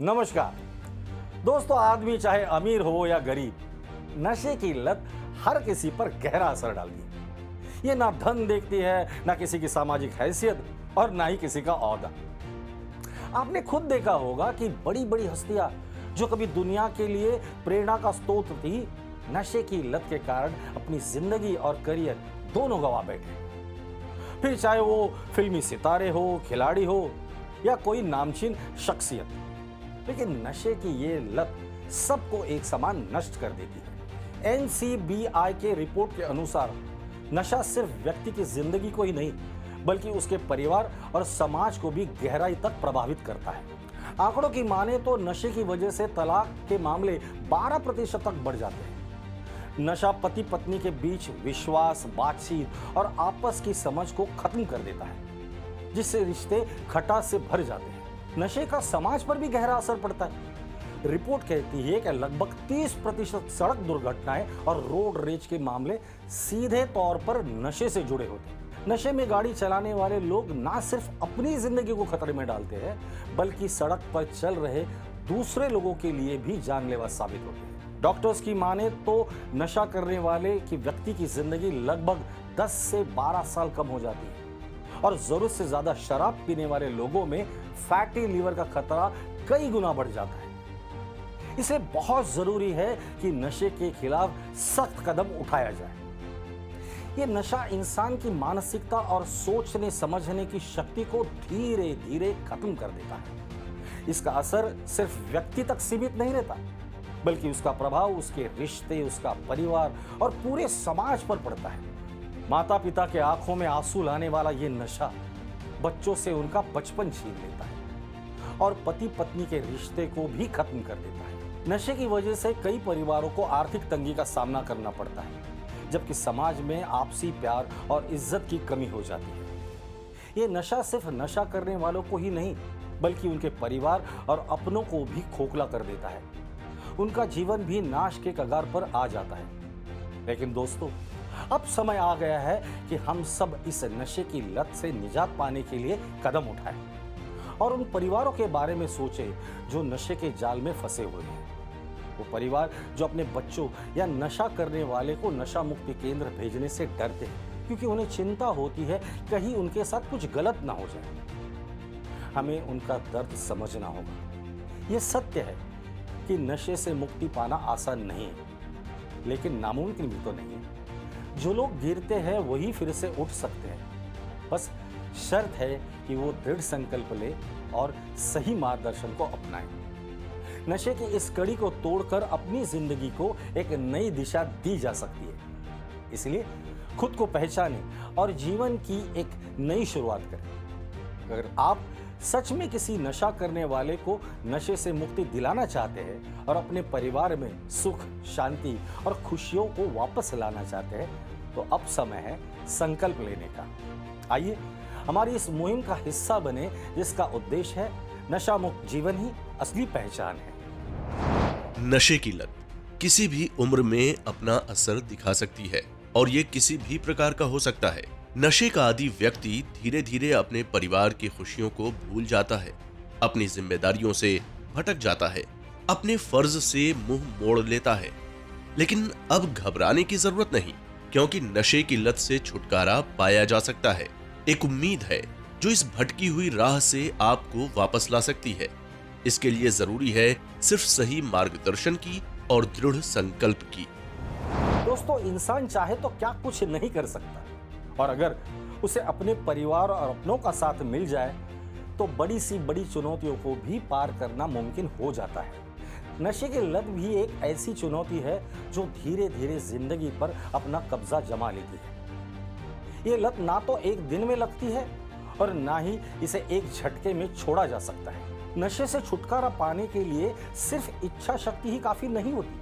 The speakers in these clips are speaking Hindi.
नमस्कार दोस्तों, आदमी चाहे अमीर हो या गरीब, नशे की लत हर किसी पर गहरा असर डालती है। ये ना धन देखती है, ना किसी की सामाजिक हैसियत और ना ही किसी का औहदा। आपने खुद देखा होगा कि बड़ी बड़ी हस्तियां जो कभी दुनिया के लिए प्रेरणा का स्रोत थी, नशे की लत के कारण अपनी जिंदगी और करियर दोनों गंवा बैठे। फिर चाहे वो फिल्मी सितारे हो, खिलाड़ी हो या कोई नामचीन शख्सियत, लेकिन नशे की ये लत सबको एक समान नष्ट कर देती है। NCBI के रिपोर्ट के अनुसार नशा सिर्फ व्यक्ति की जिंदगी को ही नहीं, बल्कि उसके परिवार और समाज को भी गहराई तक प्रभावित करता है। आंकड़ों की माने तो नशे की वजह से तलाक के मामले 12% तक बढ़ जाते हैं। नशा पति पत्नी के बीच विश्वास, बातचीत और आपस की समझ को खत्म कर देता है, जिससे रिश्ते खटास से भर जाते हैं। नशे का समाज पर भी गहरा असर पड़ता है। रिपोर्ट कहती है कि लगभग 30% सड़क दुर्घटनाएं और रोड रेज के मामले सीधे तौर पर नशे से जुड़े होते हैं। नशे में गाड़ी चलाने वाले लोग ना सिर्फ अपनी जिंदगी को खतरे में डालते हैं, बल्कि सड़क पर चल रहे दूसरे लोगों के लिए भी जानलेवा साबित होते हैं। डॉक्टर्स की माने तो नशा करने वाले की व्यक्ति की जिंदगी लगभग 10 से 12 साल कम हो जाती है और जरूरत से ज्यादा शराब पीने वाले लोगों में फैटी लीवर का खतरा कई गुना बढ़ जाता है। इसलिए बहुत जरूरी है कि नशे के खिलाफ सख्त कदम उठाया जाए। यह नशा इंसान की मानसिकता और सोचने समझने की शक्ति को धीरे धीरे खत्म कर देता है। इसका असर सिर्फ व्यक्ति तक सीमित नहीं रहता, बल्कि उसका प्रभाव उसके रिश्ते, उसका परिवार और पूरे समाज पर पड़ता है। माता पिता के आंखों में आंसू लाने वाला ये नशा बच्चों से उनका बचपन छीन लेता है और पति पत्नी के रिश्ते को भी खत्म कर देता है। नशे की वजह से कई परिवारों को आर्थिक तंगी का सामना करना पड़ता है, जबकि समाज में आपसी प्यार और इज्जत की कमी हो जाती है। ये नशा सिर्फ नशा करने वालों को ही नहीं, बल्कि उनके परिवार और अपनों को भी खोखला कर देता है। उनका जीवन भी नाश के कगार पर आ जाता है। लेकिन दोस्तों, अब समय आ गया है कि हम सब इस नशे की लत से निजात पाने के लिए कदम उठाएं और उन परिवारों के बारे में सोचें जो नशे के जाल में फंसे हुए हैं। वो परिवार जो अपने बच्चों या नशा करने वाले को नशा मुक्ति केंद्र भेजने से डरते हैं, क्योंकि उन्हें चिंता होती है कहीं उनके साथ कुछ गलत ना हो जाए। हमें उनका दर्द समझना होगा। ये सत्य है कि नशे से मुक्ति पाना आसान नहीं है, लेकिन नामुमकिन भी तो नहीं है। जो लोग गिरते हैं वही फिर से उठ सकते हैं। बस शर्त है कि वो दृढ़ संकल्प ले और सही मार्गदर्शन को अपनाएं। नशे की इस कड़ी को तोड़कर अपनी जिंदगी को एक नई दिशा दी जा सकती है। इसलिए खुद को पहचानें और जीवन की एक नई शुरुआत करें। अगर आप सच में किसी नशा करने वाले को नशे से मुक्ति दिलाना चाहते हैं और अपने परिवार में सुख, शांति और खुशियों को वापस लाना चाहते हैं, तो अब समय है संकल्प लेने का। आइए हमारी इस मुहिम का हिस्सा बने, जिसका उद्देश्य है नशा मुक्त जीवन ही असली पहचान है। नशे की लत किसी भी उम्र में अपना असर दिखा सकती है और ये किसी भी प्रकार का हो सकता है। नशे का आदी व्यक्ति धीरे धीरे अपने परिवार की खुशियों को भूल जाता है, अपनी जिम्मेदारियों से भटक जाता है, अपने फर्ज से मुंह मोड़ लेता है। लेकिन अब घबराने की जरूरत नहीं, क्योंकि नशे की लत से छुटकारा पाया जा सकता है। एक उम्मीद है जो इस भटकी हुई राह से आपको वापस ला सकती है। इसके लिए जरूरी है सिर्फ सही मार्गदर्शन की और दृढ़ संकल्प की। दोस्तों, इंसान चाहे तो क्या कुछ नहीं कर सकता, और अगर उसे अपने परिवार और अपनों का साथ मिल जाए तो बड़ी सी बड़ी चुनौतियों को भी पार करना मुमकिन हो जाता है। नशे की लत भी एक ऐसी चुनौती है जो धीरे धीरे जिंदगी पर अपना कब्जा जमा लेती है। ये लत ना तो एक दिन में लगती है और ना ही इसे एक झटके में छोड़ा जा सकता है। नशे से छुटकारा पाने के लिए सिर्फ इच्छा शक्ति ही काफी नहीं होती,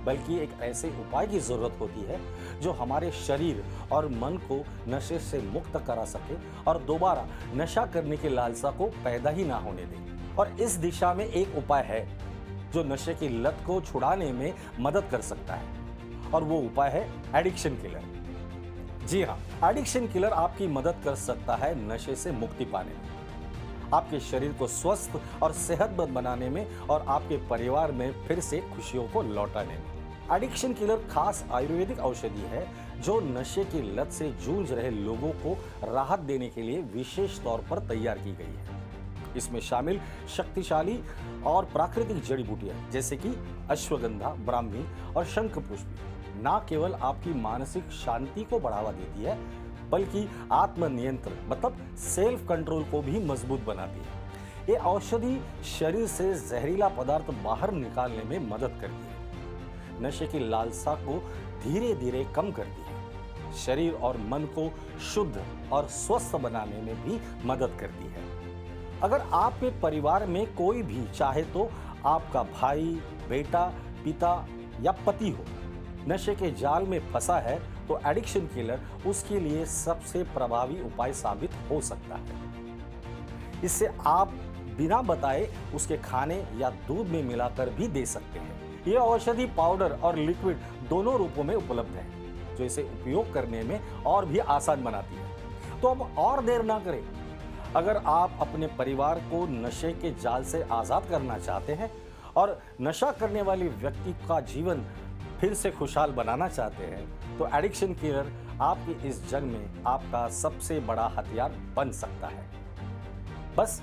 बल्कि एक ऐसे उपाय की जरूरत होती है जो हमारे शरीर और मन को नशे से मुक्त करा सके और दोबारा नशा करने की लालसा को पैदा ही ना होने दे। और इस दिशा में एक उपाय है जो नशे की लत को छुड़ाने में मदद कर सकता है, और वो उपाय है एडिक्शन किलर। जी हाँ, एडिक्शन किलर आपकी मदद कर सकता है नशे से मुक्ति पाने में। आपके शरीर को स्वस्थ और सेहतमंद बनाने में और आपके परिवार में फिर से खुशियों को लौटाने में। एडिक्शन किलर खास आयुर्वेदिक औषधि है जो नशे की लत से जूझ रहे लोगों को राहत देने के लिए विशेष तौर पर तैयार की गई है। इसमें शामिल शक्तिशाली और प्राकृतिक जड़ी बूटियां जैसे कि अश्वगंधा, ब्राह्मी और शंख पुष्प न केवल आपकी मानसिक शांति को बढ़ावा देती है बल्कि आत्मनियंत्रण मतलब सेल्फ कंट्रोल को भी मजबूत बनाती है। ये औषधि शरीर से जहरीला पदार्थ बाहर निकालने में मदद करती है, नशे की लालसा को धीरे धीरे कम करती है, शरीर और मन को शुद्ध और स्वस्थ बनाने में भी मदद करती है। अगर आपके परिवार में कोई भी, चाहे तो आपका भाई, बेटा, पिता या पति हो, नशे के जाल में फंसा है तो एडिक्शन किलर उसके लिए सबसे प्रभावी उपाय साबित हो सकता है। इससे आप बिना बताए उसके खाने या दूध में मिलाकर भी दे सकते हैं। यह औषधि पाउडर और लिक्विड दोनों रूपों में उपलब्ध है जो इसे उपयोग करने में और भी आसान बनाती है। तो अब और देर ना करें, अगर आप अपने परिवार को नशे के जाल से आजाद करना चाहते हैं और नशा करने वाले व्यक्ति का जीवन फिर से खुशहाल बनाना चाहते हैं तो एडिक्शन किलर आपकी इस जंग में आपका सबसे बड़ा हथियार बन सकता है। बस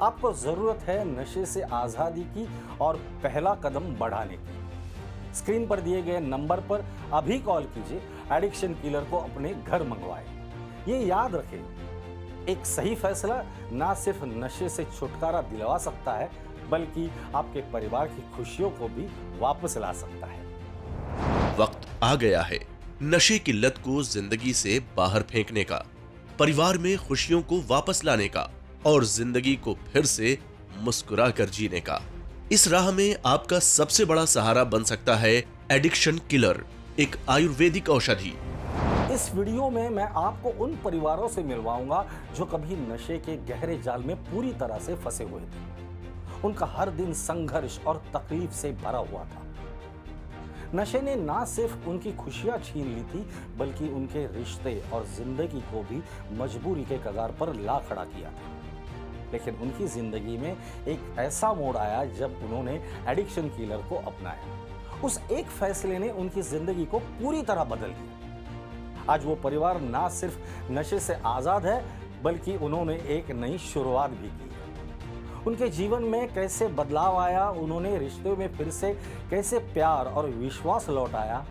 आपको जरूरत है नशे से आजादी की और पहला कदम बढ़ाने की। स्क्रीन पर दिए गए नंबर पर अभी कॉल कीजिए, एडिक्शन किलर को अपने घर मंगवाएं। ये याद रखें, एक सही फैसला ना सिर्फ नशे से छुटकारा दिलवा सकता है बल्कि आपके परिवार की खुशियों को भी वापस ला सकता है। वक्त आ गया है नशे की लत को जिंदगी से बाहर फेंकने का, परिवार में खुशियों को वापस लाने का और जिंदगी को फिर से मुस्कुरा कर जीने का। इस राह में आपका सबसे बड़ा सहारा बन सकता है एडिक्शन किलर, एक आयुर्वेदिक औषधि। इस वीडियो में मैं आपको उन परिवारों से मिलवाऊंगा जो कभी नशे के गहरे जाल में पूरी तरह से फंसे हुए थे। उनका हर दिन संघर्ष और तकलीफ से भरा हुआ था। नशे ने ना सिर्फ उनकी खुशियां छीन ली थी बल्कि उनके रिश्ते और जिंदगी को भी मजबूरी के कगार पर ला खड़ा किया था। लेकिन उनकी जिंदगी में एक ऐसा मोड़ आया जब उन्होंने एडिक्शन किलर को अपनाया। उस एक फैसले ने उनकी जिंदगी को पूरी तरह बदल दिया। आज वो परिवार ना सिर्फ नशे से आजाद है बल्कि उन्होंने एक नई शुरुआत भी की है। उनके जीवन में कैसे बदलाव आया, उन्होंने रिश्तों में फिर से कैसे प्यार और विश्वास लौटाया,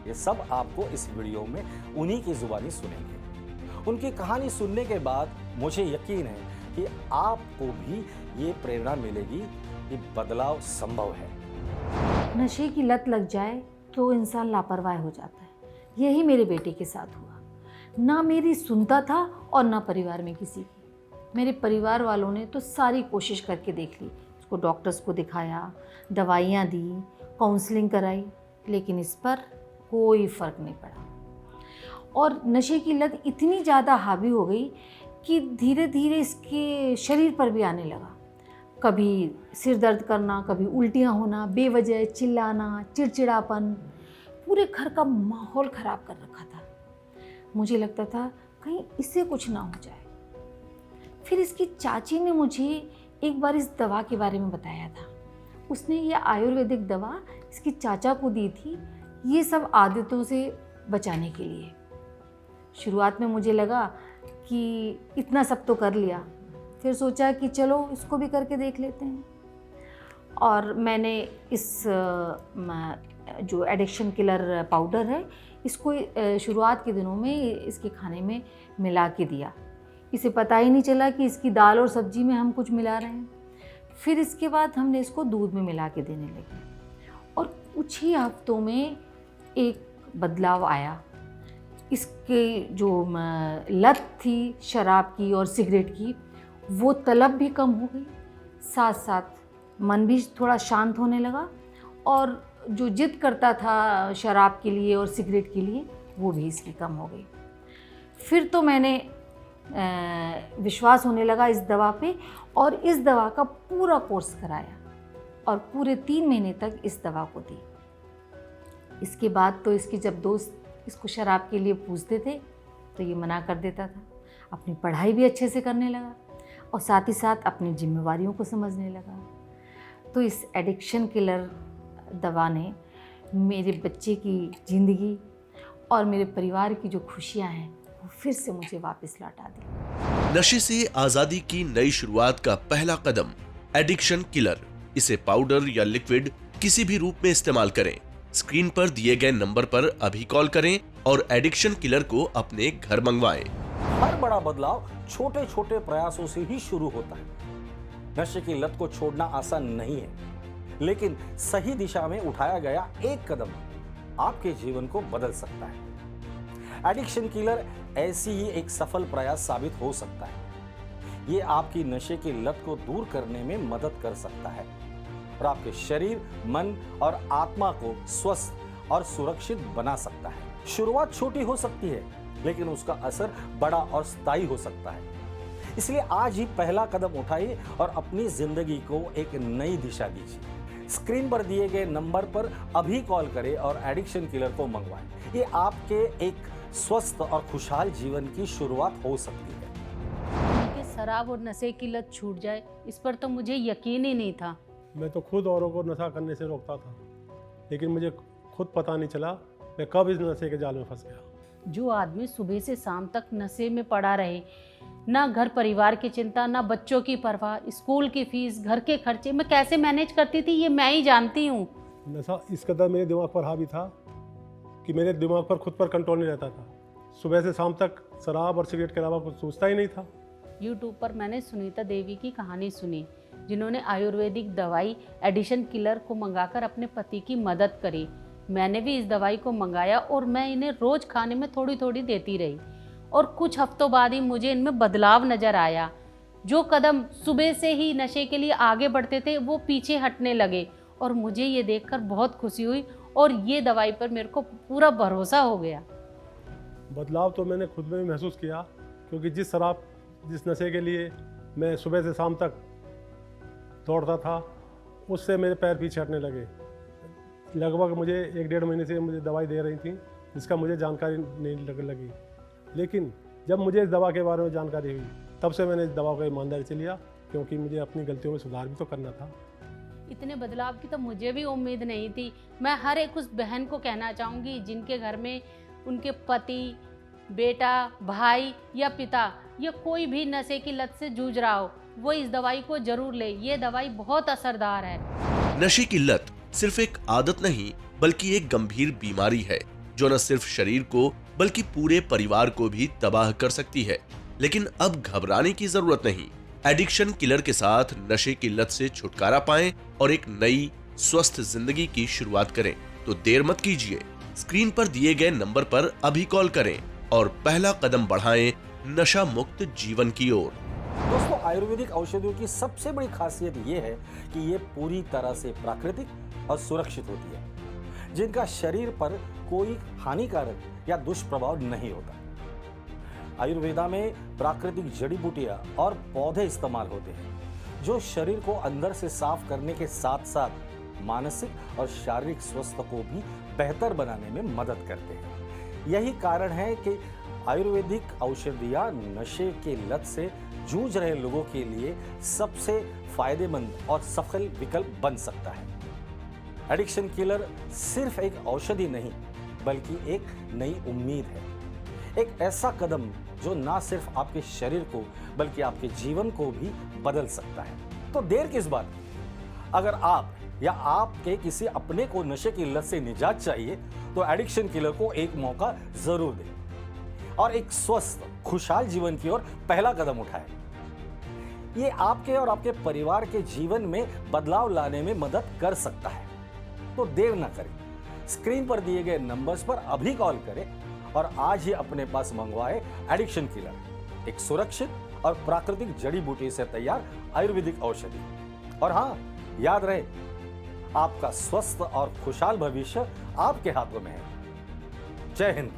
ये सब आपको इस वीडियो में उन्हीं की जुबानी सुनेंगे। उनकी कहानी सुनने के बाद मुझे यकीन है कि आपको भी ये प्रेरणा मिलेगी कि बदलाव संभव है। नशे की लत लग जाए तो इंसान लापरवाह हो जाता है। यही मेरे बेटे के साथ हुआ। ना मेरी सुनता था और ना परिवार में किसी की। मेरे परिवार वालों ने तो सारी कोशिश करके देख ली, उसको डॉक्टर्स को दिखाया, दवाइयाँ दी, काउंसलिंग कराई, लेकिन इस पर कोई फ़र्क नहीं पड़ा। और नशे की लत इतनी ज़्यादा हावी हो गई कि धीरे धीरे इसके शरीर पर भी आने लगा। कभी सिर दर्द करना, कभी उल्टियाँ होना, बेवजह चिल्लाना, चिड़चिड़ापन, पूरे घर का माहौल ख़राब कर रखा था। मुझे लगता था कहीं इससे कुछ ना हो जाए। फिर इसकी चाची ने मुझे एक बार इस दवा के बारे में बताया था। उसने ये आयुर्वेदिक दवा इसकी चाचा को दी थी, ये सब आदतों से बचाने के लिए। शुरुआत में मुझे लगा कि इतना सब तो कर लिया, फिर सोचा कि चलो इसको भी करके देख लेते हैं। और मैंने इस जो एडिक्शन किलर पाउडर है, इसको शुरुआत के दिनों में इसके खाने में मिला के दिया। इसे पता ही नहीं चला कि इसकी दाल और सब्जी में हम कुछ मिला रहे हैं। फिर इसके बाद हमने इसको दूध में मिला के देने लगे और कुछ ही हफ्तों में एक बदलाव आया। इसकी जो लत थी शराब की और सिगरेट की, वो तलब भी कम हो गई, साथ साथ मन भी थोड़ा शांत होने लगा और जो जिद करता था शराब के लिए और सिगरेट के लिए, वो भी इसकी कम हो गई। फिर तो मैंने विश्वास होने लगा इस दवा पे और इस दवा का पूरा कोर्स कराया और पूरे 3 महीने तक इस दवा को दी। इसके बाद तो इसके जब दोस्त इसको शराब के लिए पूछते थे तो ये मना कर देता था। अपनी पढ़ाई भी अच्छे से करने लगा। और साथ ही साथ अपनी जिम्मेवारियों को समझने लगा। तो इस एडिक्शन किलर दवा ने मेरे बच्चे की ज़िंदगी और मेरे परिवार की जो खुशियां हैं वो फिर से मुझे वापस लौटा दी। नशे से आजादी की नई शुरुआत का पहला कदम एडिक्शन किलर। इसे पाउडर या लिक्विड किसी भी रूप में इस्तेमाल करें। स्क्रीन पर दिए गए नंबर पर अभी कॉल करें और एडिक्शन किलर को अपने घर मंगवाएं। हर बड़ा बदलाव छोटे छोटे प्रयासों से ही शुरू होता है। नशे की लत को छोड़ना आसान नहीं है, लेकिन सही दिशा में उठाया गया एक कदम आपके जीवन को बदल सकता है। एडिक्शन किलर ऐसी ही एक सफल प्रयास साबित हो सकता है। ये आपकी नशे की लत को दूर करने में मदद कर सकता है और आपके शरीर, मन और आत्मा को स्वस्थ और सुरक्षित बना सकता है। शुरुआत छोटी हो सकती है, लेकिन उसका असर बड़ा और स्थायी हो सकता है। इसलिए आज ही पहला कदम उठाइए और अपनी जिंदगी को एक नई दिशा दीजिए। स्क्रीन पर दिए गए नंबर पर अभी कॉल करें और एडिक्शन किलर को मंगवाएं। ये आपके एक स्वस्थ और खुशहाल जीवन की शुरुआत हो सकती है। कि शराब और नशे की लत छूट जाए, इस पर तो मुझे यकीन ही नहीं था। मैं तो खुद औरों को नशा करने से रोकता था, लेकिन मुझे खुद पता नहीं चला मैं कब इस नशे के जाल में फंस गया। जो आदमी सुबह से शाम तक नशे में पड़ा रहे, ना घर परिवार की चिंता, ना बच्चों की परवाह, स्कूल की फीस, घर के खर्चे, मैं कैसे मैनेज करती थी ये मैं ही जानती हूँ। नशा इस कदर मेरे दिमाग पर हावी था कि मेरे दिमाग पर खुद पर कंट्रोल नहीं रहता था। सुबह से शाम तक शराब और सिगरेट के अलावा कुछ सोचता ही नहीं था। यूट्यूब पर मैंने सुनीता देवी की कहानी सुनी, जिन्होंने आयुर्वेदिक दवाई एडिक्शन किलर को मंगाकर अपने पति की मदद करी। मैंने भी इस दवाई को मंगाया और मैं इन्हें रोज़ खाने में थोड़ी थोड़ी देती रही और कुछ हफ्तों बाद ही मुझे इनमें बदलाव नज़र आया। जो कदम सुबह से ही नशे के लिए आगे बढ़ते थे वो पीछे हटने लगे और मुझे ये देखकर बहुत खुशी हुई और ये दवाई पर मेरे को पूरा भरोसा हो गया। बदलाव तो मैंने खुद में भी महसूस किया, क्योंकि जिस नशे के लिए मैं सुबह से शाम तक दौड़ता था, उससे मेरे पैर पीछे हटने लगे। लगभग मुझे 1-1.5 महीने से मुझे दवाई दे रही थी, जिसका मुझे जानकारी नहीं लगी। लेकिन जब मुझे इस दवा के बारे में जानकारी हुई, तब से मैंने इस दवा को ईमानदारी से लिया, क्योंकि मुझे अपनी गलतियों में सुधार भी तो करना था। इतने बदलाव की तो मुझे भी उम्मीद नहीं थी। मैं हर एक उस बहन को कहना चाहूँगी जिनके घर में उनके पति, बेटा, भाई या पिता या कोई भी नशे की लत से जूझ रहा हो, वो इस दवाई को जरूर ले। ये दवाई बहुत असरदार है। नशे की लत सिर्फ एक आदत नहीं, बल्कि एक गंभीर बीमारी है जो न सिर्फ शरीर को बल्कि पूरे परिवार को भी तबाह कर सकती है। लेकिन अब घबराने की जरूरत नहीं। एडिक्शन किलर के साथ नशे की लत से छुटकारा पाएं और एक नई स्वस्थ जिंदगी की शुरुआत करें। तो देर मत कीजिए, स्क्रीन पर दिए गए नंबर पर अभी कॉल करें और पहला कदम बढ़ाएं नशा मुक्त जीवन की ओर। दोस्तों, आयुर्वेदिक औषधियों की सबसे बड़ी खासियत ये है कि ये पूरी तरह से प्राकृतिक और सुरक्षित होती है, जिनका शरीर पर कोई हानिकारक या दुष्प्रभाव नहीं होता। आयुर्वेदा में प्राकृतिक जड़ी बूटियां और पौधे इस्तेमाल होते हैं, जो शरीर को अंदर से साफ करने के साथ साथ मानसिक और शारीरिक स्वास्थ्य को भी बेहतर बनाने में मदद करते हैं। यही कारण है कि आयुर्वेदिक औषधियां नशे के लत से जूझ रहे लोगों के लिए सबसे फायदेमंद और सफल विकल्प बन सकता है। एडिक्शन किलर सिर्फ एक औषधि नहीं, बल्कि एक नई उम्मीद है, एक ऐसा कदम जो ना सिर्फ आपके शरीर को बल्कि आपके जीवन को भी बदल सकता है। तो देर किस बात? अगर आप या आपके किसी अपने को नशे की लत से निजात चाहिए, तो एडिक्शन किलर को एक मौका जरूर दें और एक स्वस्थ खुशहाल जीवन की ओर पहला कदम उठाएं। ये आपके और आपके परिवार के जीवन में बदलाव लाने में मदद कर सकता है। तो देर ना करें, स्क्रीन पर दिए गए नंबर्स पर अभी कॉल करें और आज ही अपने पास मंगवाए एडिक्शन किलर, एक सुरक्षित और प्राकृतिक जड़ी बूटी से तैयार आयुर्वेदिक औषधि। और हाँ, याद रहे, आपका स्वस्थ और खुशहाल भविष्य आपके हाथों में है। जय हिंद।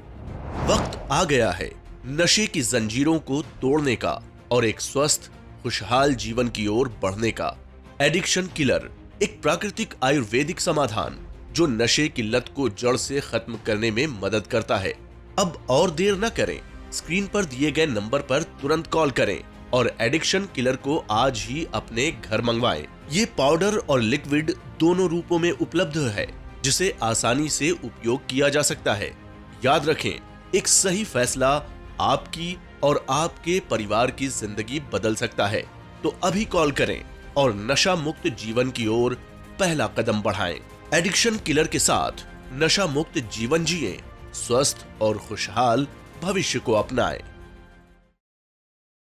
वक्त आ गया है नशे की जंजीरों को तोड़ने का और एक स्वस्थ खुशहाल जीवन की ओर बढ़ने का। एडिक्शन किलर एक प्राकृतिक आयुर्वेदिक समाधान जो नशे की लत को जड़ से खत्म करने में मदद करता है। अब और देर न करें, स्क्रीन पर दिए गए नंबर पर तुरंत कॉल करें और एडिक्शन किलर को आज ही अपने घर मंगवाएं। ये पाउडर और लिक्विड दोनों रूपों में उपलब्ध है, जिसे आसानी से उपयोग किया जा सकता है। याद रखें, एक सही फैसला आपकी और आपके परिवार की जिंदगी बदल सकता है। तो अभी कॉल करें और नशा मुक्त जीवन की ओर पहला कदम बढ़ाएं। एडिक्शन किलर के साथ नशा मुक्त जीवन जिएं, स्वस्थ और खुशहाल भविष्य को अपनाएं।